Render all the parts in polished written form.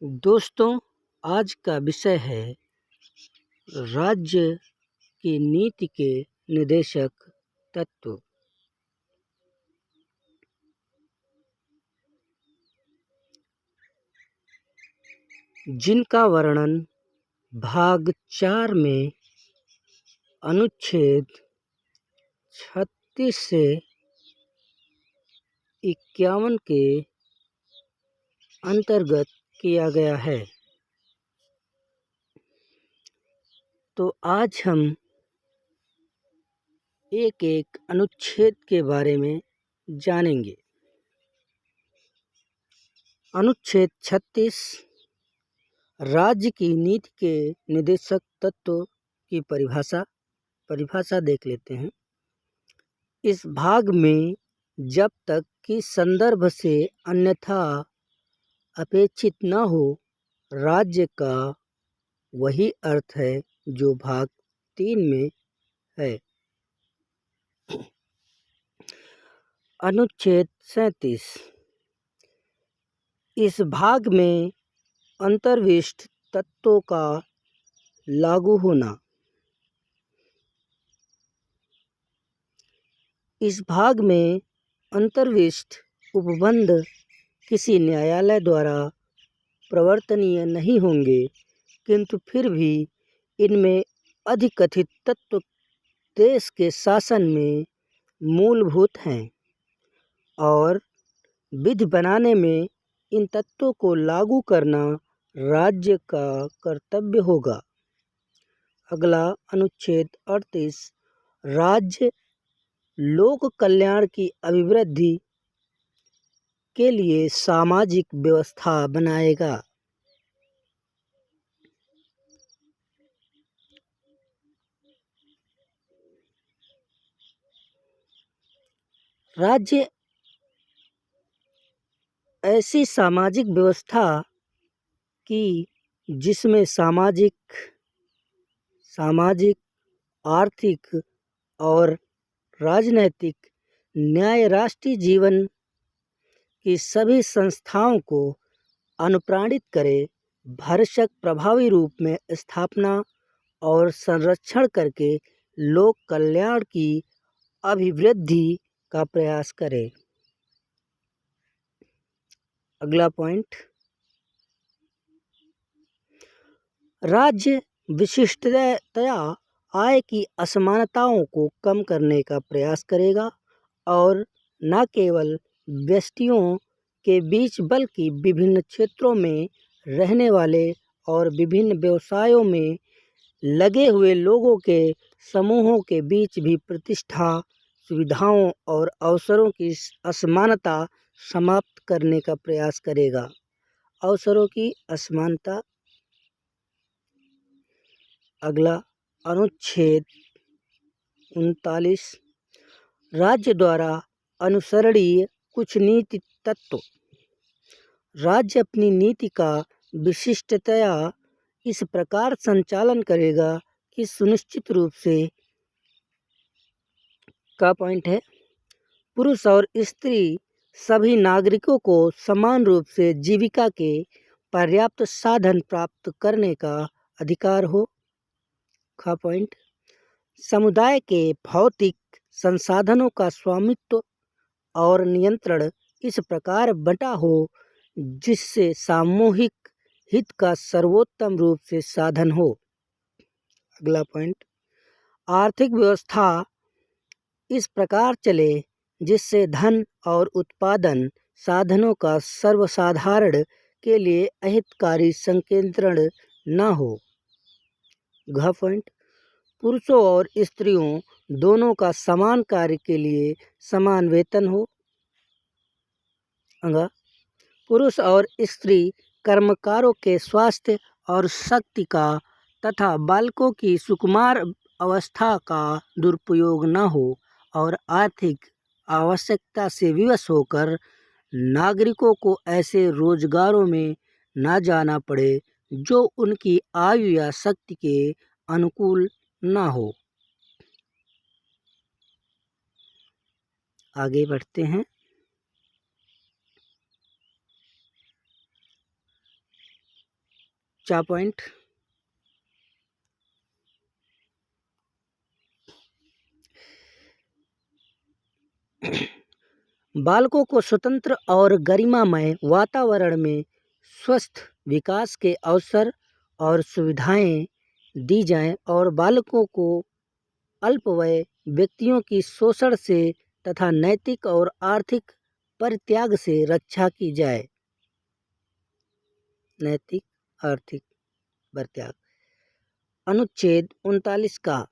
दोस्तों, आज का विषय है राज्य की नीति के निर्देशक तत्व। जिनका वर्णन भाग 4 में अनुच्छेद 36 से 51 के अंतर्गत किया गया है। तो आज हम एक एक अनुच्छेद के बारे में जानेंगे। अनुच्छेद 36 राज्य की नीति के निर्देशक तत्व की परिभाषा देख लेते हैं। इस भाग में जब तक कि संदर्भ से अन्यथा अपेक्षित न हो, राज्य का वही अर्थ है जो भाग 3 में है। अनुच्छेद 37 इस भाग में अंतर्विष्ट तत्वों का लागू होना। इस भाग में अंतर्विष्ट उपबंध किसी न्यायालय द्वारा प्रवर्तनीय नहीं होंगे, किंतु फिर भी इनमें अधिकथित तत्व देश के शासन में मूलभूत हैं और विधि बनाने में इन तत्वों को लागू करना राज्य का कर्तव्य होगा। अगला अनुच्छेद 38 राज्य लोक कल्याण की अभिवृद्धि के लिए सामाजिक व्यवस्था बनाएगा। राज्य ऐसी सामाजिक व्यवस्था की जिसमें सामाजिक, आर्थिक और राजनैतिक न्याय राष्ट्रीय जीवन की सभी संस्थाओं को अनुप्राणित करे, भरसक प्रभावी रूप में स्थापना और संरक्षण करके लोक कल्याण की अभिवृद्धि का प्रयास करे। अगला पॉइंट, राज्य विशिष्टतया आय की असमानताओं को कम करने का प्रयास करेगा और न केवल व्यक्तियों के बीच बल्कि विभिन्न क्षेत्रों में रहने वाले और विभिन्न व्यवसायों में लगे हुए लोगों के समूहों के बीच भी प्रतिष्ठा, सुविधाओं और अवसरों की असमानता समाप्त करने का प्रयास करेगा। अवसरों की असमानता। अगला अनुच्छेद 39 राज्य द्वारा अनुसरणीय कुछ नीति तत्व। राज्य अपनी नीति का विशिष्टतया इस प्रकार संचालन करेगा कि सुनिश्चित रूप से का पॉइंट है, पुरुष और स्त्री सभी नागरिकों को समान रूप से जीविका के पर्याप्त साधन प्राप्त करने का अधिकार हो। का पॉइंट, समुदाय के भौतिक संसाधनों का स्वामित्व और नियंत्रण इस प्रकार बंटा हो जिससे सामूहिक हित का सर्वोत्तम रूप से साधन हो। अगला पॉइंट, आर्थिक व्यवस्था इस प्रकार चले जिससे धन और उत्पादन साधनों का सर्वसाधारण के लिए अहितकारी संकेंद्रण न हो। घ पॉइंट, पुरुषों और स्त्रियों दोनों का समान कार्य के लिए समान वेतन हो। अंगा, पुरुष और स्त्री कर्मकारों के स्वास्थ्य और शक्ति का तथा बालकों की सुकुमार अवस्था का दुरुपयोग न हो और आर्थिक आवश्यकता से विवश होकर नागरिकों को ऐसे रोजगारों में न जाना पड़े जो उनकी आयु या शक्ति के अनुकूल न हो। आगे बढ़ते हैं। 4 पॉइंट। बालकों को स्वतंत्र और गरिमामय वातावरण में स्वस्थ विकास के अवसर और सुविधाएं दी जाएं और बालकों को अल्पवय व्यक्तियों की शोषण से तथा नैतिक और आर्थिक परित्याग से रक्षा की जाए। नैतिक आर्थिक परित्याग। अनुच्छेद 39 का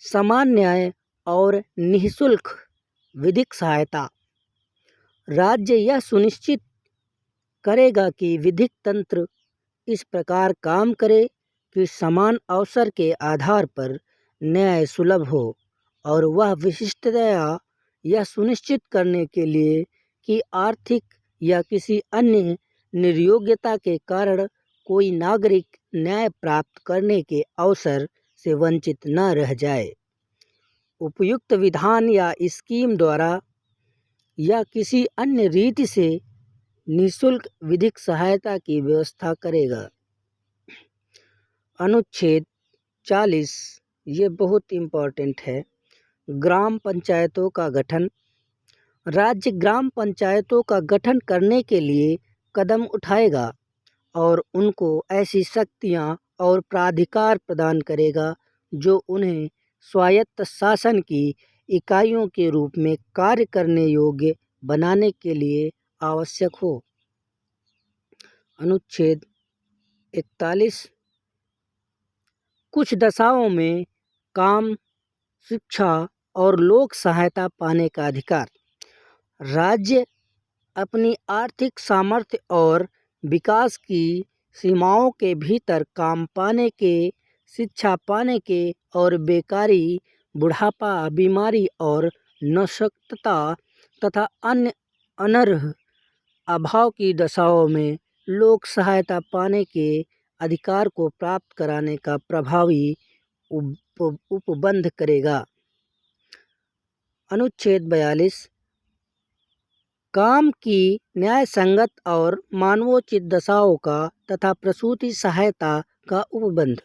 समान न्याय और निःशुल्क विधिक सहायता। राज्य यह सुनिश्चित करेगा कि विधिक तंत्र इस प्रकार काम करे कि समान अवसर के आधार पर न्याय सुलभ हो और वह विशिष्टतया यह सुनिश्चित करने के लिए कि आर्थिक या किसी अन्य निर्योग्यता के कारण कोई नागरिक न्याय प्राप्त करने के अवसर से वंचित न रह जाए। उपयुक्त विधान या स्कीम द्वारा या किसी अन्य रीति से निःशुल्क विधिक सहायता की व्यवस्था करेगा। अनुच्छेद 40 ये बहुत इम्पोर्टेंट है। ग्राम पंचायतों का गठन। राज्य ग्राम पंचायतों का गठन करने के लिए कदम उठाएगा और उनको ऐसी शक्तियां और प्राधिकार प्रदान करेगा जो उन्हें स्वायत्त शासन की इकाइयों के रूप में कार्य करने योग्य बनाने के लिए आवश्यक हो। अनुच्छेद 41 कुछ दशाओं में काम, शिक्षा और लोक सहायता पाने का अधिकार। राज्य अपनी आर्थिक सामर्थ्य और विकास की सीमाओं के भीतर काम पाने के, शिक्षा पाने के और बेकारी, बुढ़ापा, बीमारी और नशक्तता तथा अन्य अनर्ह अभाव की दशाओं में लोक सहायता पाने के अधिकार को प्राप्त कराने का प्रभावी उपबंध करेगा। अनुच्छेद 42 काम की न्याय संगत और मानवोचित दशाओं का तथा प्रसूति सहायता का उपबंध।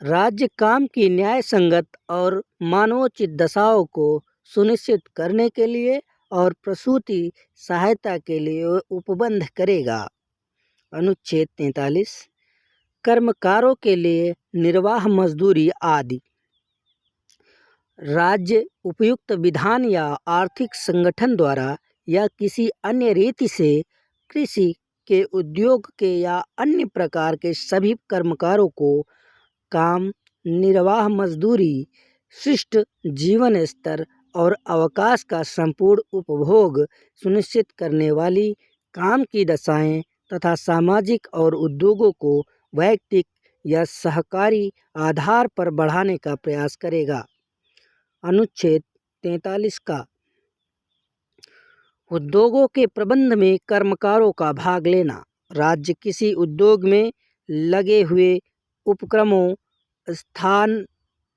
राज्य काम की न्याय संगत और मानवोचित दशाओं को सुनिश्चित करने के लिए और प्रसूति सहायता के लिए उपबंध करेगा। अनुच्छेद 43 कर्मकारों के लिए निर्वाह मजदूरी आदि। राज्य उपयुक्त विधान या आर्थिक संगठन द्वारा या किसी अन्य रीति से कृषि के, उद्योग के या अन्य प्रकार के सभी कर्मकारों को काम, निर्वाह मजदूरी, शिष्ट जीवन स्तर और अवकाश का संपूर्ण उपभोग सुनिश्चित करने वाली काम की दशाएं तथा सामाजिक और उद्योगों को वैयक्तिक या सहकारी आधार पर बढ़ाने का प्रयास करेगा। अनुच्छेद 43 का उद्योगों के प्रबंध में कर्मकारों का भाग लेना। राज्य किसी उद्योग में लगे हुए उपक्रमों,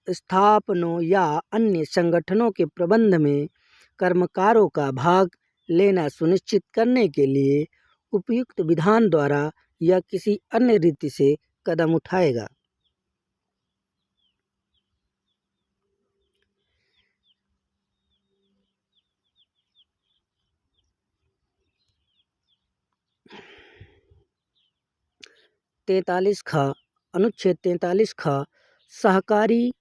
स्थापनों या अन्य संगठनों के प्रबंध में कर्मकारों का भाग लेना सुनिश्चित करने के लिए उपयुक्त विधान द्वारा या किसी अन्य रीति से कदम उठाएगा। अनुच्छेद 43 का सहकारी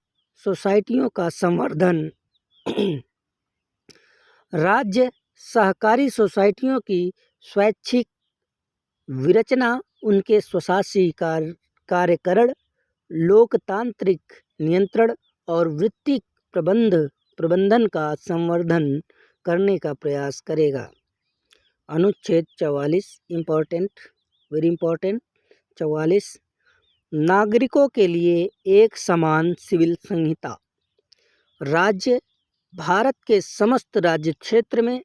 सोसाइटियों का संवर्धन। राज्य सहकारी सोसाइटियों की स्वैच्छिक विरचना, उनके स्वशासी कार्यकरण, लोकतांत्रिक नियंत्रण और वित्तीय प्रबंधन का संवर्धन करने का प्रयास करेगा। अनुच्छेद 44 इम्पोर्टेंट, वेरी इम्पोर्टेंट। 44 नागरिकों के लिए एक समान सिविल संहिता। राज्य भारत के समस्त राज्य क्षेत्र में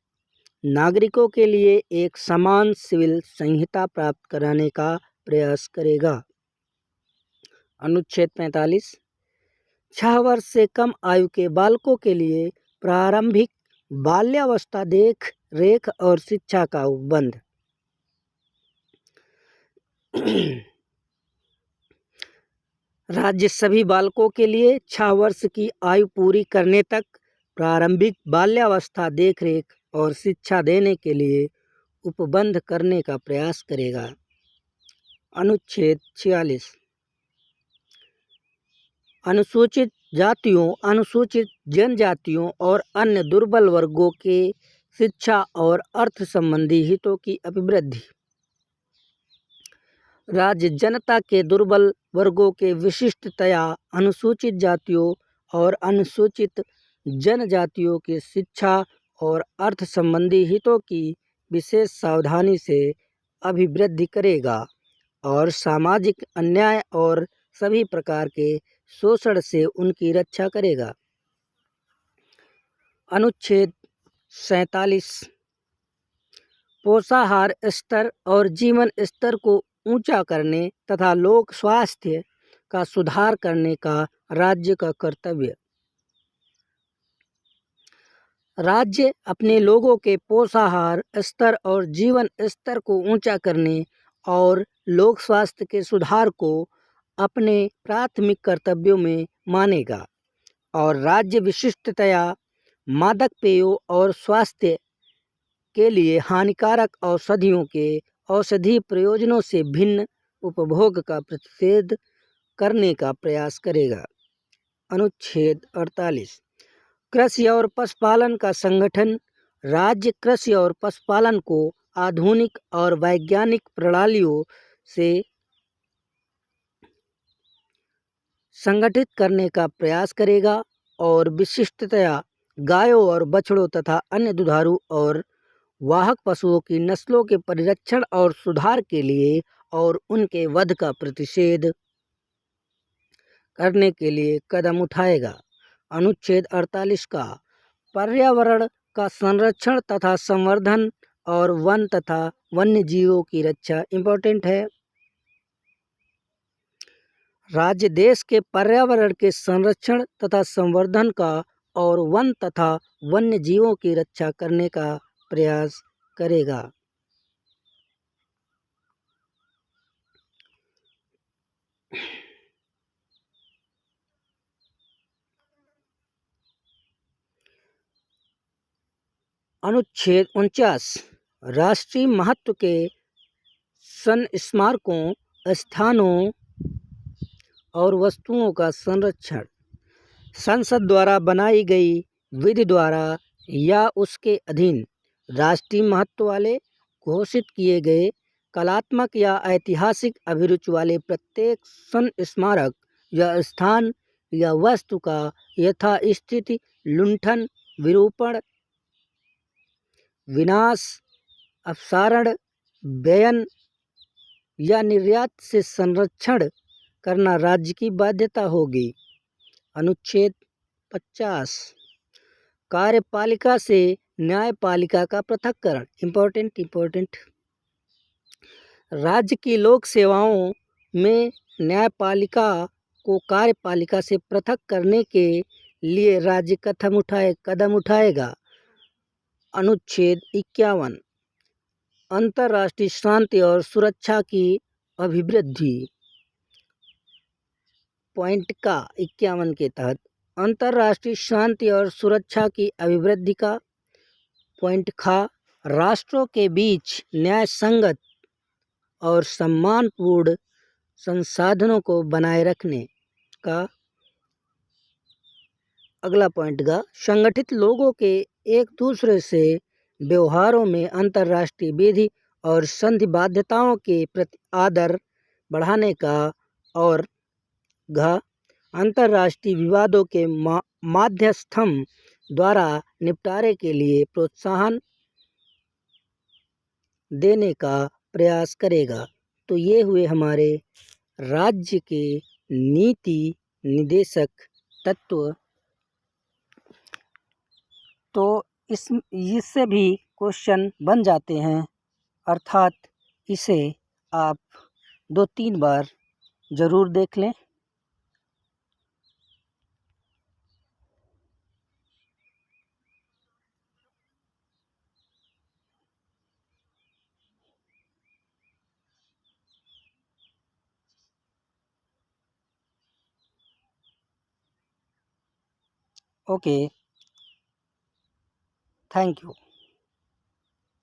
नागरिकों के लिए एक समान सिविल संहिता प्राप्त कराने का प्रयास करेगा। अनुच्छेद 45 6 वर्ष से कम आयु के बालकों के लिए प्रारंभिक बाल्यावस्था देख रेख और शिक्षा का उपबंध। राज्य सभी बालकों के लिए 6 वर्ष की आयु पूरी करने तक प्रारंभिक बाल्यावस्था देखरेख और शिक्षा देने के लिए उपबंध करने का प्रयास करेगा। अनुच्छेद 46 अनुसूचित जातियों, अनुसूचित जनजातियों और अन्य दुर्बल वर्गों के शिक्षा और अर्थ संबंधी हितों की अभिवृद्धि। राज्य जनता के दुर्बल वर्गों के विशिष्टतया अनुसूचित जातियों और अनुसूचित जनजातियों की शिक्षा और अर्थ संबंधी हितों की विशेष सावधानी से अभिवृद्धि करेगा और सामाजिक अन्याय और सभी प्रकार के शोषण से उनकी रक्षा करेगा। अनुच्छेद 47 पोषाहार स्तर और जीवन स्तर को ऊंचा करने तथा लोक स्वास्थ्य का सुधार करने का राज्य का कर्तव्य। राज्य अपने लोगों के पोषाहार स्तर और जीवन स्तर को ऊंचा करने और लोक स्वास्थ्य के सुधार को अपने प्राथमिक कर्तव्यों में मानेगा और राज्य विशिष्टतया मादक पेयों और स्वास्थ्य के लिए हानिकारक औषधियों के औषधीय प्रयोजनों से भिन्न उपभोग का प्रतिषेध करने का प्रयास करेगा। अनुच्छेद 48 कृषि और पशुपालन का संगठन। राज्य कृषि और पशुपालन को आधुनिक और वैज्ञानिक प्रणालियों से संगठित करने का प्रयास करेगा और विशिष्टतया गायों और बछड़ों तथा अन्य दुधारू और वाहक पशुओं की नस्लों के परिरक्षण और सुधार के लिए और उनके वध का प्रतिषेध करने के लिए कदम उठाएगा। अनुच्छेद 48 का पर्यावरण का संरक्षण तथा संवर्धन और वन तथा वन्य जीवों की रक्षा इम्पोर्टेंट है। राज्य देश के पर्यावरण के संरक्षण तथा संवर्धन का और वन तथा वन्य जीवों की रक्षा करने का प्रयास करेगा। अनुच्छेद 49 राष्ट्रीय महत्व के स्मारकों, स्थानों और वस्तुओं का संरक्षण। संसद द्वारा बनाई गई विधि द्वारा या उसके अधीन राष्ट्रीय महत्व वाले घोषित किए गए कलात्मक या ऐतिहासिक अभिरुचि वाले प्रत्येक स्मारक या स्थान या वस्तु का यथास्थिति लुंठन, विरूपण, विनाश, अपसारण, व्ययन या निर्यात से संरक्षण करना राज्य की बाध्यता होगी। अनुच्छेद 50 कार्यपालिका से न्यायपालिका का पृथक्करण इम्पोर्टेंट। राज्य की लोक सेवाओं में न्यायपालिका को कार्यपालिका से पृथक करने के लिए राज्य कदम उठाएगा। अनुच्छेद 51 अंतर्राष्ट्रीय शांति और सुरक्षा की अभिवृद्धि। पॉइंट का 51 के तहत अंतर्राष्ट्रीय शांति और सुरक्षा की अभिवृद्धि का पॉइंट खा राष्ट्रों के बीच न्याय संगत और सम्मानपूर्ण संसाधनों को बनाए रखने का। अगला पॉइंट का संगठित लोगों के एक दूसरे से व्यवहारों में अंतर्राष्ट्रीय विधि और संधि बाध्यताओं के प्रति आदर बढ़ाने का और अंतर्राष्ट्रीय विवादों के माध्यस्थम द्वारा निपटारे के लिए प्रोत्साहन देने का प्रयास करेगा। तो ये हुए हमारे राज्य के नीति निर्देशक तत्व। तो इससे भी क्वेश्चन बन जाते हैं, अर्थात इसे आप 2-3 बार ज़रूर देख लें। Okay, thank you.